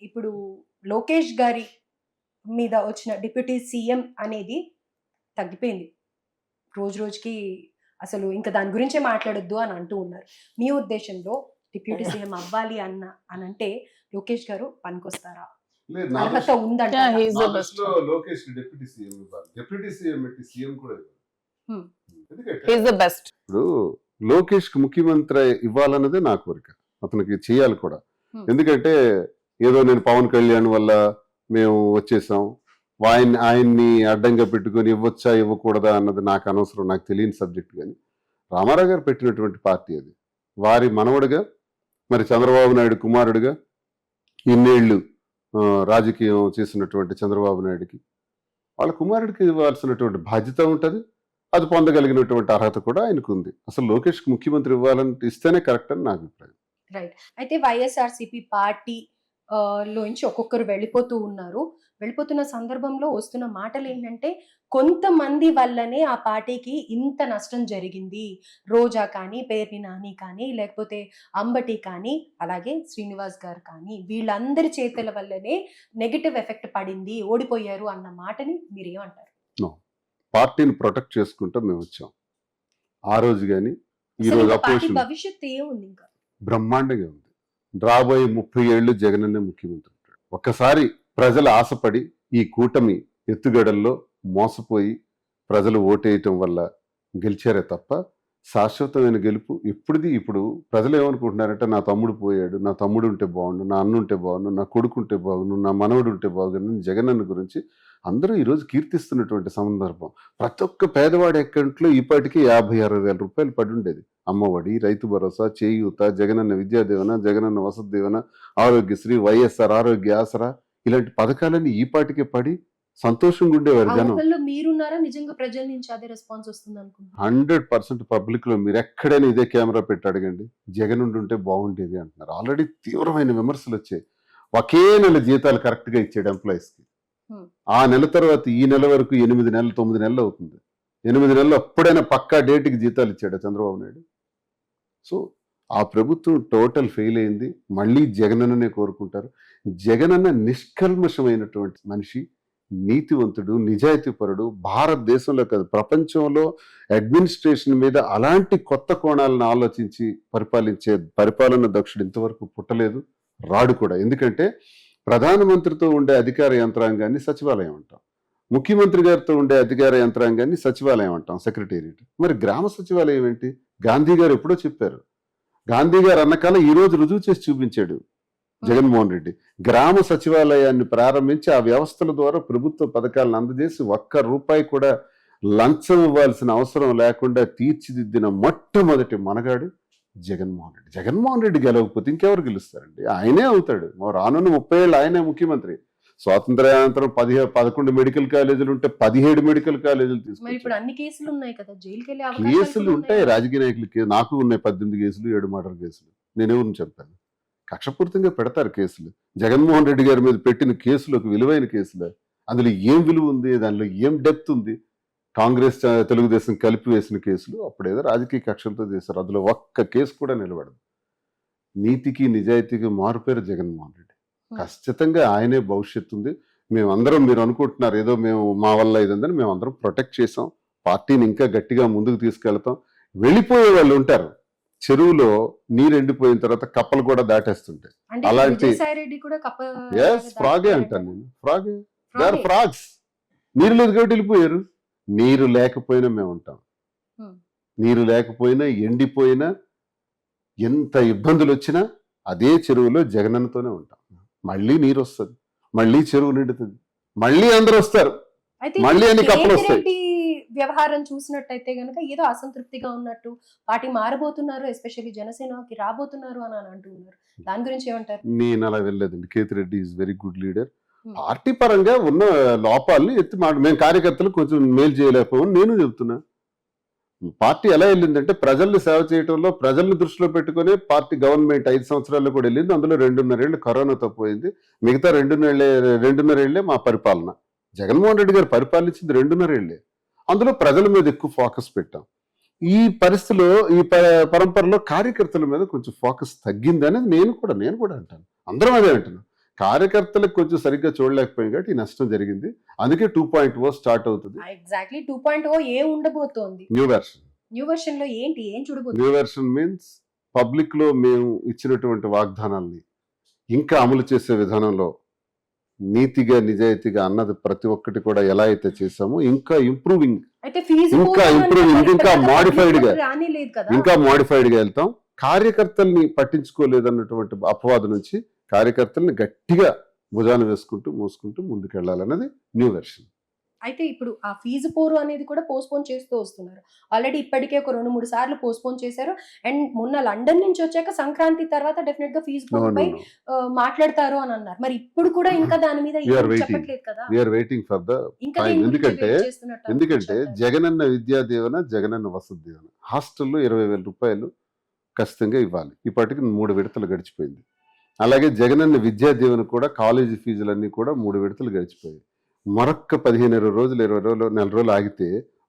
ఇప్పుడు లోకేష్ గారి మీద వచ్చిన డిప్యూటీ సీఎం అనేది తగ్గిపోయింది. రోజు రోజుకి అసలు ఇంకా దాని గురించే మాట్లాడొద్దు అని అంటూ ఉన్నారు. మీ ఉద్దేశంలో డిప్యూటీ సీఎం అవ్వాలి అనంటే లోకేష్ గారు పనికొస్తారా? లేదు, నా అర్హత దృష్టి- ఉందంటారా? Yeah, he's నా the best. దృష్టిలో లోకేష్ డిప్యూటీ సీఎం ఇవ్వాలి. డిప్యూటీ సీఎం పెట్టి సీఎం కూడా ఇవ్వాలి. Hmm. ఎందుకంటే He's the best. ఇప్పుడు లోకేష్ కి ముఖ్యమంత్రి ఇవ్వాలన్నదే నా కోరిక. అతనికి చేయాలి కూడా. ఎందుకంటే ఏదో నేను పవన్ కళ్యాణ్ వల్ల మేము వచ్చేసాం, ఆయన్ని అడ్డంగా పెట్టుకొని ఇవ్వచ్చా ఇవ్వకూడదా అన్నది నాకు అనవసరం, నాకు తెలియని సబ్జెక్ట్. కానీ రామారావు గారు పెట్టినటువంటి పార్టీ అది. వారి మనవడుగా, మరి చంద్రబాబు నాయుడు కుమారుడిగా ఇన్నేళ్లు రాజకీయం చేసినటువంటి చంద్రబాబు నాయుడికి వాళ్ళ కుమారుడికి ఇవ్వాల్సినటువంటి బాధ్యత ఉంటుంది. అది పొందగలిగినటువంటి అర్హత కూడా ఆయనకు ఉంది. అసలు లోకేష్కి ముఖ్యమంత్రి ఇవ్వాలని ఇస్తేనే కరెక్ట్ అని నా అభిప్రాయం. రైట్. అయితే వైఎస్ఆర్సీపీ పార్టీ లోంచి ఒక్కొక్కరు వెళ్ళిపోతూ ఉన్నారు. వెళ్ళిపోతున్న సందర్భంలో వస్తున్న మాటలు ఏంటంటే కొంతమంది వల్లనే ఆ పార్టీకి ఇంత నష్టం జరిగింది. రోజా కానీ, పేర్ని నాని కానీ, లేకపోతే అంబటి కానీ, అలాగే శ్రీనివాస్ గారు కానీ, వీళ్ళందరి చేతుల వల్లనే నెగటివ్ ఎఫెక్ట్ పడింది, ఓడిపోయారు అన్న మాటని మీరేమంటారు? పార్టీని ప్రొటెక్ట్ చేసుకుంటూ మేము వచ్చాం. ఆ రోజు కానీ ఈ అసలు రోజు ఇంకా పార్టీ అపోజిషన్ భవిష్యత్తు ఏముంది? ఇంకా బ్రహ్మాండంగా ఉంది. రాబోయే 30 ఏళ్ళు జగనన్నే ముఖ్యమంత్రి ఉంటాడు. ఒక్కసారి ప్రజలు ఆశపడి ఈ కూటమి ఎత్తుగడల్లో మోసపోయి ప్రజలు ఓటేయటం వల్ల గెలిచారే తప్ప శాశ్వతమైన గెలుపు ఎప్పుడుది. ఇప్పుడు ప్రజలు ఏమనుకుంటున్నారంటే నా తమ్ముడు పోయాడు, నా తమ్ముడు ఉంటే బాగుండు, నా అన్న ఉంటే బాగుండు, నా కొడుకు ఉంటే బాగుండు, నా మనవడు ఉంటే బాగుండు. జగనన్న గురించి అందరూ ఈరోజు కీర్తిస్తున్నటువంటి సందర్భం. ప్రతి ఒక్క పేదవాడి అకౌంట్లో ఇప్పటికీ 50-60 వేల రూపాయలు పడి ఉండేది. అమ్మఒడి, రైతు భరోసా, చేయూత, జగనన్న విద్యాదీవెన, జగనన్న వసతి దీవెన, ఆరోగ్యశ్రీ, వైఎస్ఆర్ ఆరోగ్య ఆసరా, ఇలాంటి పథకాలన్నీ ఈపాటికే పడి సంతోషంగా ఉండేవారు జనం. ఊహల్లో మీరున్నారా? నిజంగా ప్రజల నుంచి అదే రెస్పాన్స్ వస్తుంది అనుకుంటున్నారు? 100% పబ్లిక్ లో మీరు ఎక్కడైనా ఇదే కెమెరా పెట్టి అడగండి, జగన్ ఉంటే బాగుండేది అంటున్నారు. ఆల్రెడీ తీవ్రమైన విమర్శలు వచ్చాయి. ఒకే నెల జీతాలు కరెక్ట్ గా ఇచ్చాడు ఎంప్లాయీస్ కి. ఆ నెల తర్వాత ఈ నెల వరకు 8 నెలలు 9 నెలలు అవుతుంది. 8 నెలలు అప్పుడైనా పక్కా డేట్కి జీతాలు ఇచ్చాడు చంద్రబాబు నాయుడు. సో ఆ ప్రభుత్వం టోటల్ ఫెయిల్ అయింది. మళ్ళీ జగనన్ననే కోరుకుంటారు. జగనన్న నిష్కల్మషమైనటువంటి మనిషి, నీతివంతుడు, నిజాయితీపరుడు. భారతదేశంలో కాదు ప్రపంచంలో అడ్మినిస్ట్రేషన్ మీద అలాంటి కొత్త కోణాలను ఆలోచించి పరిపాలించే పరిపాలన దక్షుడు ఇంతవరకు పుట్టలేదు, రాడు కూడా. ఎందుకంటే ప్రధానమంత్రితో ఉండే అధికార యంత్రాంగాన్ని సచివాలయం అంటాం, ముఖ్యమంత్రి గారితో ఉండే అధికార యంత్రాంగాన్ని సచివాలయం అంటాం, సెక్రటేరియట్. మరి గ్రామ సచివాలయం ఏంటి? గాంధీ గారు ఎప్పుడో చెప్పారు. గాంధీ గారు అన్నకాలం ఈ రోజు రుజువు చేసి చూపించాడు జగన్మోహన్ రెడ్డి. గ్రామ సచివాలయాన్ని ప్రారంభించి ఆ వ్యవస్థల ద్వారా ప్రభుత్వ పథకాలను అందజేసి ₹1 కూడా లంచం ఇవ్వాల్సిన అవసరం లేకుండా తీర్చిదిద్దిన మొట్టమొదటి మనగాడు జగన్మోహన్ రెడ్డి. జగన్మోహన్ రెడ్డి గెలవకపోతే ఇంకెవరు గెలుస్తారండి? ఆయనే అవుతాడు. రానున్న 30 ఏళ్ళు ఆయనే ముఖ్యమంత్రి. స్వాతంత్ర్యానంతరం 11 మెడికల్ కాలేజీలు ఉంటే 17 మెడికల్ కాలేజీలు మరి ఇప్పుడు అన్ని కేసులు ఉన్నాయి కదా, జైలుకి వెళ్ళే కేసులు అవకాశాలు ఉంటాయి. ఉన్నాయా? రాజకీయ నాయకులకి నాకు ఉన్నాయి 18 కేసులు, 7 మర్డర్ కేసులు. నేనెవరిని చెప్పాను? కక్షపూర్తంగా పెడతారు కేసులు. జగన్మోహన్ రెడ్డి గారి మీద పెట్టిన కేసులు ఒక విలువైన కేసులే. అందులో ఏం విలువ ఉంది, దానిలో ఏం డెప్త్ ఉంది? కాంగ్రెస్ తెలుగుదేశం కలిపి వేసిన కేసులు అప్పుడేదో రాజకీయ కక్షలతో చేశారు. అందులో ఒక్క కేసు కూడా నిలబడదు. నీతికి నిజాయితీకి మారుపేరు జగన్మోహన్ రెడ్డి. ఖచ్చితంగా ఆయనే భవిష్యత్తు ఉంది. మేమందరం, మీరు అనుకుంటున్నారు ఏదో మేము మా వల్ల ఇదందని, మేమందరం ప్రొటెక్ట్ చేసాం. పార్టీని ఇంకా గట్టిగా ముందుకు తీసుకెళ్తాం. వెళ్ళిపోయే వాళ్ళు ఉంటారు. చెరువులో నీరు ఎండిపోయిన తర్వాత కప్పలు కూడా దాటేస్తుంటాయి. అంటే అలాంటి విజయసాయిరెడ్డి కూడా ఫ్రాగే అంటాను నేను. ఫ్రాగ్స్. నీరు లేదు కాబట్టి వెళ్ళిపోయారు. నీరు లేకపోయినా మేము ఉంటాం. నీరు లేకపోయినా, ఎండిపోయినా, ఎంత ఇబ్బందులు వచ్చినా అదే చెరువులో జగనన్నతోనే ఉంటాం. మళ్ళీ నీరు వస్తుంది, మళ్ళీ చెరువు నిండుతుంది, మళ్ళీ అందరూ వస్తారు, మళ్ళీ అన్ని కప్పలు వస్తాయి. వ్యవహారం చూసినట్టయితే గనక ఏదో అసంతృప్తిగా ఉన్నట్టు, పార్టీ మారబోతున్నారు, ఎస్పెషల్లీ జనసేనకి రాబోతున్నారు అని అంటున్నారు. దాని గురించి ఏమంటారు? నేను అలా వెళ్ళలేదండి. Kethireddy is very good leader. Party పరంగా ఉన్న లోపాలని ఎత్తి మేము కార్యకర్తలు కొంచెం మేలు చేయలేకపోవని నేను చెబుతున్నా. పార్టీ ఎలా వెళ్ళిందంటే ప్రజల్ని సేవ చేయడంలో, ప్రజల్ని దృష్టిలో పెట్టుకుని పార్టీ గవర్నమెంట్ 5 సంవత్సరాల్లో కూడా వెళ్ళింది. అందులో 2.5 ఏళ్ళు కరోనాతో పోయింది. మిగతా 2.5 ఏళ్లే మా పరిపాలన. జగన్మోహన్ రెడ్డి గారు పరిపాలించింది 2.5 ఏళ్లే. అందులో ప్రజల మీద ఎక్కువ ఫోకస్ పెట్టాం. ఈ పరిస్థితిలో, ఈ పరంపరలో కార్యకర్తల మీద కొంచెం ఫోకస్ తగ్గింది అనేది నేను కూడా అంటాను. అందరం అదే అంటున్నాం. కార్యకర్తలకు కొంచెం సరిగ్గా చూడలేకపోయింది కాబట్టి ఈ నష్టం జరిగింది. అందుకే 2.0 స్టార్ట్ అవుతుంది. ఎగ్జాక్ట్లీ 2.0 ఏ ఉండబోతోంది? New version. న్యూ వెర్షన్ లో ఏంటి, ఏం న్యూ చూడబోతుంది? వెర్షన్ మీన్స్ పబ్లిక్ లో మేము ఇచ్చినటువంటి వాగ్దానాల్ని ఇంకా అమలు చేసే విధానంలో నీతిగా నిజాయితీగా అన్నది ప్రతి ఒక్కటి కూడా ఎలా అయితే చేసామో ఇంకా ఇంప్రూవింగ్, అయితే ఫీజు ఇంకా ఇంప్రూవింగ్, ఇంకా మాడిఫైడ్ గా రానిలేదు కదా. ఇంకా మాడిఫైడ్ గా వెళ్తాం. కార్యకర్తల్ని పట్టించుకోలేదన్నటువంటి అపవాదు నుంచి కార్యకర్తల్ని గట్టిగా భుజాన వేసుకుంటూ మోసుకుంటూ ముందుకెళ్లాలన్నది న్యూ వెర్షన్. అయితే ఇప్పుడు ఆ ఫీజు పోరు అనేది కూడా పోస్ట్పోన్ చేస్తూ వస్తున్నారు. ఆల్రెడీ ఇప్పటికే ఒక 2-3 సార్లు పోస్ట్పోన్ చేశారు. అండ్ మొన్న లండన్ నుంచి వచ్చాక సంక్రాంతి తర్వాత డెఫినెట్ గా ఫీజు పోరుపై మాట్లాడతారు అని అన్నారు. మరి ఇప్పుడు కూడా ఇంకా దాని మీద చెప్పట్లేదు కదా. We are waiting for the time. ఎందుకంటే జగనన్న విద్యా దీవెన, జగనన్న వసతి దీవెన హాస్టల్లో 20,000 రూపాయలు ఖచ్చితంగా ఇవ్వాలి. ఇప్పటికి 3 విడతలు గడిచిపోయింది. అలాగే జగనన్న విద్యా దీవెన కూడా కాలేజీ ఫీజులన్నీ కూడా 3 విడతలు గడిచిపోయాయి. మరొక్క 15 రోజులు 20 రోజులు నెల రోజులు ఆగితే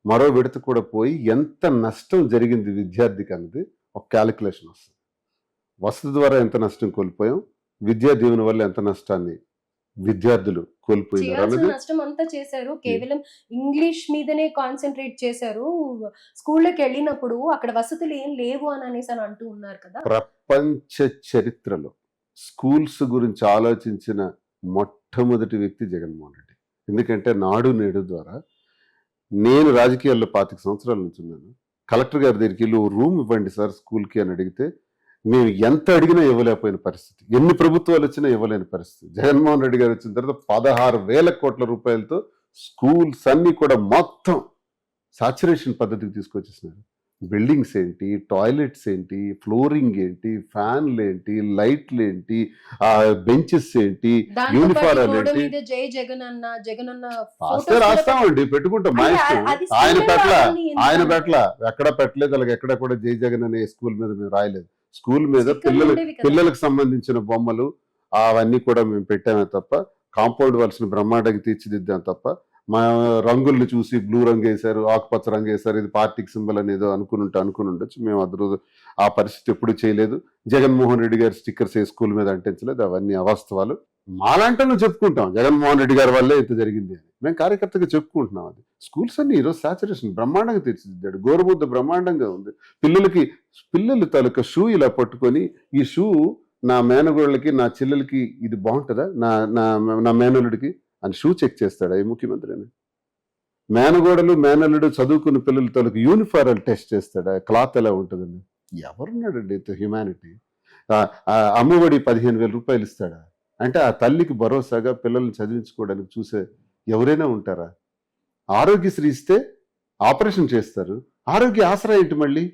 మరో విడత కూడా పోయి ఎంత నష్టం జరిగింది విద్యార్థికి అన్నది ఒక క్యాలిక్యులేషన్ వస్తుంది. వసతి ద్వారా ఎంత నష్టం కోల్పోయాం, విద్యా దీవెన వల్ల ఎంత నష్టాన్ని విద్యార్థులు కోల్పోయినారు అన్నది. నష్టం అంతా చేశారు, కేవలం ఇంగ్లీష్ మీదనే కాన్సన్ట్రేట్ చేశారు. స్కూల్లోకి వెళ్ళినప్పుడు అక్కడ వసతులు ఏం లేవు అని అనేసి అని అంటూ ఉన్నారు కదా. ప్రపంచ చరిత్రలో స్కూల్స్ గురించి ఆలోచించిన మొట్టమొదటి వ్యక్తి జగన్మోహన్ రెడ్డి. ఎందుకంటే నాడు నేడు ద్వారా నేను రాజకీయాల్లో 25 సంవత్సరాల నుంచి ఉన్నాను. కలెక్టర్ గారి దగ్గరికి వెళ్ళి రూమ్ ఇవ్వండి సార్ స్కూల్కి అని అడిగితే మేము ఎంత అడిగినా ఇవ్వలేకపోయిన పరిస్థితి, ఎన్ని ప్రభుత్వాలు వచ్చినా ఇవ్వలేని పరిస్థితి. జగన్మోహన్ రెడ్డి గారు వచ్చిన తర్వాత 16,000 కోట్ల రూపాయలతో స్కూల్స్ అన్ని కూడా మొత్తం సాచురేషన్ పద్ధతికి తీసుకొచ్చేసినారు. బిల్డింగ్స్ ఏంటి, టాయిలెట్స్ ఏంటి, ఫ్లోరింగ్ ఏంటి, ఫ్యాన్లు ఏంటి, లైట్లు ఏంటి, బెంచెస్ ఏంటి, యూనిఫారాలు ఏంటి, జై జగన్ అన్న జగన్ అన్న రాస్తామండి, పెట్టుకుంటాం. మా ఇష్టం. ఆయన పెట్ల ఎక్కడ పెట్టలేదు, అలాగే ఎక్కడ కూడా జై జగన్ అనే స్కూల్ మీద మేము రాయలేదు. స్కూల్ మీద పిల్లలకు సంబంధించిన బొమ్మలు అవన్నీ కూడా మేము పెట్టామే తప్ప, కాంపౌండ్ వాల్స్ని బ్రహ్మాండంగా తీర్చిదిద్దాం తప్ప, మా రంగుల్ని చూసి బ్లూ రంగు వేశారు, ఆకుపచ్చ రంగు వేశారు, ఇది పార్టీకి సింబల్ అనేదో అనుకుని ఉండొచ్చు. మేము రోజు ఆ పరిస్థితి ఎప్పుడు చేయలేదు. జగన్మోహన్ రెడ్డి గారి స్టిక్కర్స్ ఏ స్కూల్ మీద అంటించలేదు. అవన్నీ అవాస్తవాలు. మాలాంటి చెప్పుకుంటాం జగన్మోహన్ రెడ్డి గారి వల్లే ఇంత జరిగింది అని. మేము కార్యకర్తగా చెప్పుకుంటున్నాం. అది స్కూల్స్ అన్ని ఈరోజు సాచురేషన్ బ్రహ్మాండంగా తీర్చిదిద్దాడు. గోరుముద్ద బ్రహ్మాండంగా ఉంది. పిల్లలు తాలూకా షూ ఇలా పట్టుకొని, ఈ షూ నా మేనగోళ్ళకి నా చెల్లెలకి ఇది బాగుంటుందా, నా మేనల్లుడికి అని షూ చెక్ చేస్తాడా ఈ ముఖ్యమంత్రి అని? మేనల్లుడు చదువుకున్న పిల్లల తాలూకు యూనిఫారాలు టెస్ట్ చేస్తాడా, క్లాత్ ఎలా ఉంటుందని? ఎవరున్నాడండి ఇంత హ్యుమానిటీ? అమ్మఒడి 15,000 రూపాయలు ఇస్తాడా అంటే ఆ తల్లికి భరోసాగా పిల్లల్ని చదివించుకోవడానికి చూసే ఎవరైనా ఉంటారా? ఆరోగ్యశ్రీ ఇస్తే ఆపరేషన్ చేస్తారు. ఆరోగ్య ఆసరా ఏంటి? మళ్ళీ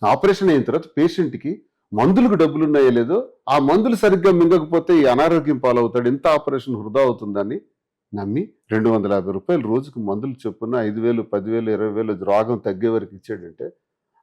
ఆపరేషన్ అయిన తర్వాత పేషెంట్కి మందులకు డబ్బులు ఉన్నాయో లేదో, ఆ మందులు సరిగ్గా మింగకపోతే ఈ అనారోగ్యం పాలవుతాడు. ఇంత ఆపరేషన్ వృధా అవుతుందని నమ్మి 250 రూపాయలు రోజుకు మందులు చొప్పున 5,000, 10,000, 20,000 రోగం తగ్గే వరకు ఇచ్చాడంటే